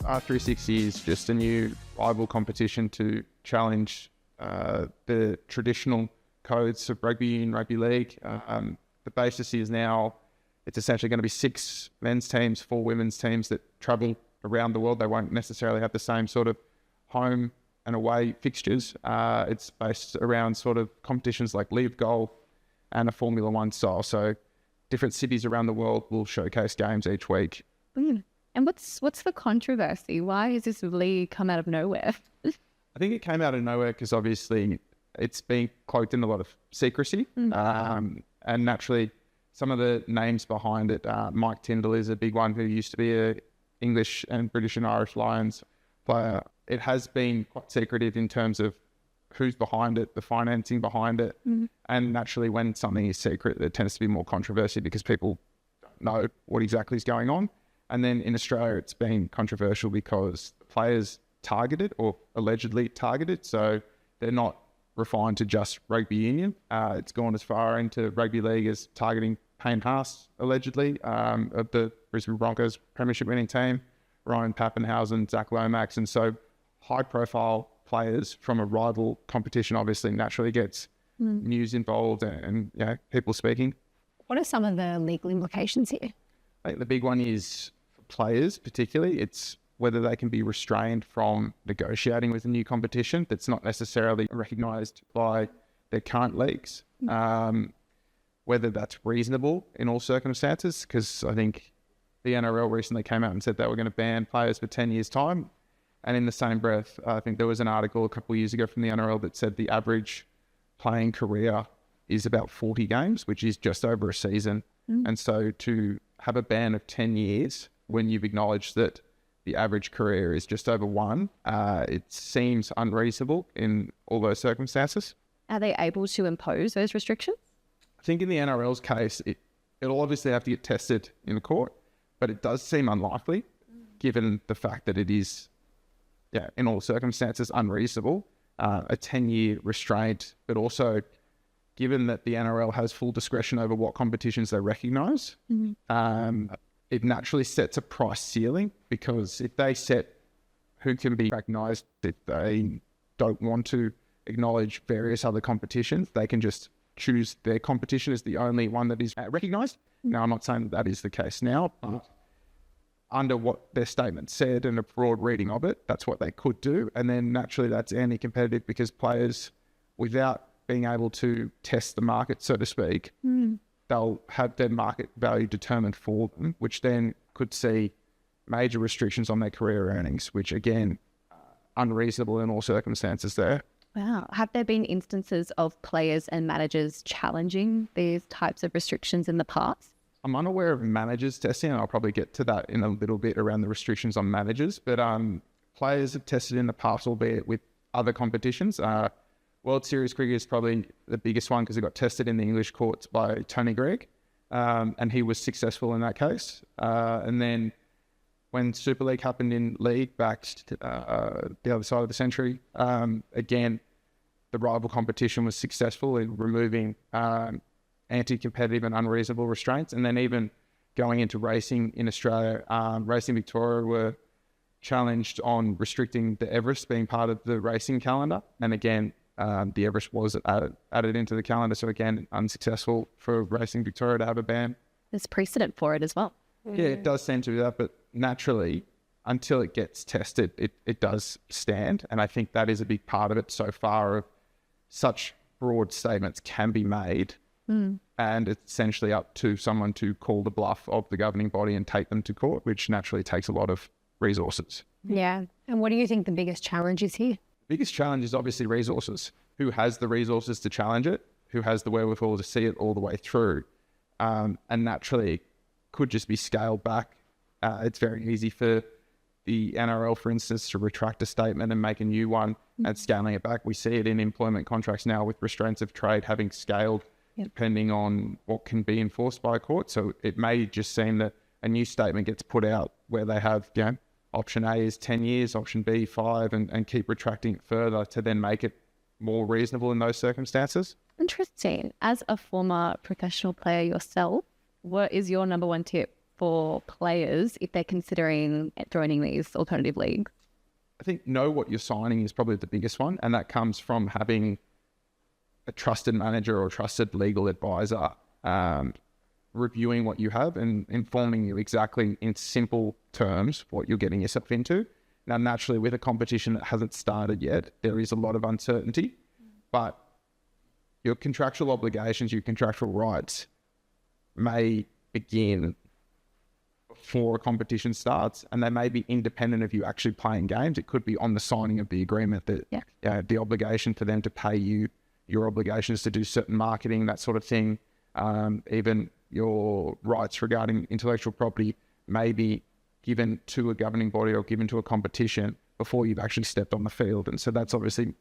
R360 is just a new rival competition to challenge the traditional codes of rugby and rugby league. The basis is now it's essentially going to be 6 men's teams, 4 women's teams that travel around the world. They won't necessarily have the same sort of home and away fixtures. It's based around sort of competitions like Leave Golf and a Formula One style. So different cities around the world will showcase games each week. Mm. And what's the controversy? Why has this league come out of nowhere? I think it came out of nowhere because obviously it's been cloaked in a lot of secrecy. And naturally, some of the names behind it, Mike Tyndall is a big one who used to be a English and British and Irish Lions player. It has been quite secretive in terms of who's behind it, the financing behind it. And naturally, when something is secret, there tends to be more controversy because people don't know what exactly is going on. And then in Australia, it's been controversial because the players targeted or allegedly targeted. So they're not refined to just rugby union. It's gone as far into rugby league as targeting Payne Haas, allegedly, of the Brisbane Broncos premiership winning team, Ryan Pappenhausen, Zach Lomax. And so high profile players from a rival competition obviously naturally gets news involved and people speaking. What are some of the legal implications here? I think the big one is for players particularly, it's whether they can be restrained from negotiating with a new competition that's not necessarily recognised by their current leagues, whether that's reasonable in all circumstances, because I think the NRL recently came out and said they were going to ban players for 10 years' time. And in the same breath, I think there was an article a couple of years ago from the NRL that said the average playing career is about 40 games, which is just over a season. And so to have a ban of 10 years when you've acknowledged that the average career is just over 1, it seems unreasonable in all those circumstances. Are they able to impose those restrictions? I think in the NRL's case, it'll obviously have to get tested in the court, but it does seem unlikely given the fact that it is, in all circumstances, unreasonable, a 10-year restraint, but also given that the NRL has full discretion over what competitions they recognise, it naturally sets a price ceiling, because if they set who can be recognised, if they don't want to acknowledge various other competitions, they can just choose their competition as the only one that is recognised. Now, I'm not saying that is the case now, but under what their statement said and a broad reading of it, that's what they could do. And then naturally that's anti-competitive because players, without being able to test the market, so to speak, they'll have their market value determined for them, which then could see major restrictions on their career earnings, which again, unreasonable in all circumstances there. Wow. Have there been instances of players and managers challenging these types of restrictions in the past? I'm unaware of managers testing, and I'll probably get to that in a little bit around the restrictions on managers, but players have tested in the past, albeit with other competitions. World Series cricket is probably the biggest one because it got tested in the English courts by Tony Greig, and he was successful in that case. And then when Super League happened in league back the other side of the century, again, the rival competition was successful in removing anti-competitive and unreasonable restraints. And then even going into racing in Australia, Racing Victoria were challenged on restricting the Everest being part of the racing calendar. And again, the Everest was added into the calendar. So again, unsuccessful for Racing Victoria to have a ban. There's precedent for it as well. Yeah, it does seem to do that, but naturally, until it gets tested, it does stand. And I think that is a big part of it so far. Of such broad statements can be made, and it's essentially up to someone to call the bluff of the governing body and take them to court, which naturally takes a lot of resources. Yeah. And what do you think the biggest challenge is here? Biggest challenge is obviously resources. Who has the resources to challenge it? Who has the wherewithal to see it all the way through? And naturally, it could just be scaled back. It's very easy for the NRL, for instance, to retract a statement and make a new one and scaling it back. We see it in employment contracts now with restraints of trade having scaled depending on what can be enforced by a court. So it may just seem that a new statement gets put out where they have, option A is 10 years, option B 5, and keep retracting it further to then make it more reasonable in those circumstances. Interesting. As a former professional player yourself, what is your number one tip for players if they're considering joining these alternative leagues? I think know what you're signing is probably the biggest one, and that comes from having a trusted manager or trusted legal advisor reviewing what you have and informing you exactly in simple terms what you're getting yourself into. Now, naturally, with a competition that hasn't started yet, there is a lot of uncertainty, but your contractual obligations, your contractual rights may begin before a competition starts, and they may be independent of you actually playing games. It could be on the signing of the agreement that the obligation for them to pay you, your obligations to do certain marketing, that sort of thing, even your rights regarding intellectual property may be given to a governing body or given to a competition before you've actually stepped on the field. And so that's obviously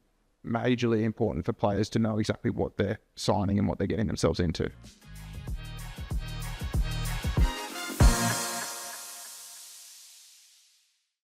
majorly important for players to know exactly what they're signing and what they're getting themselves into.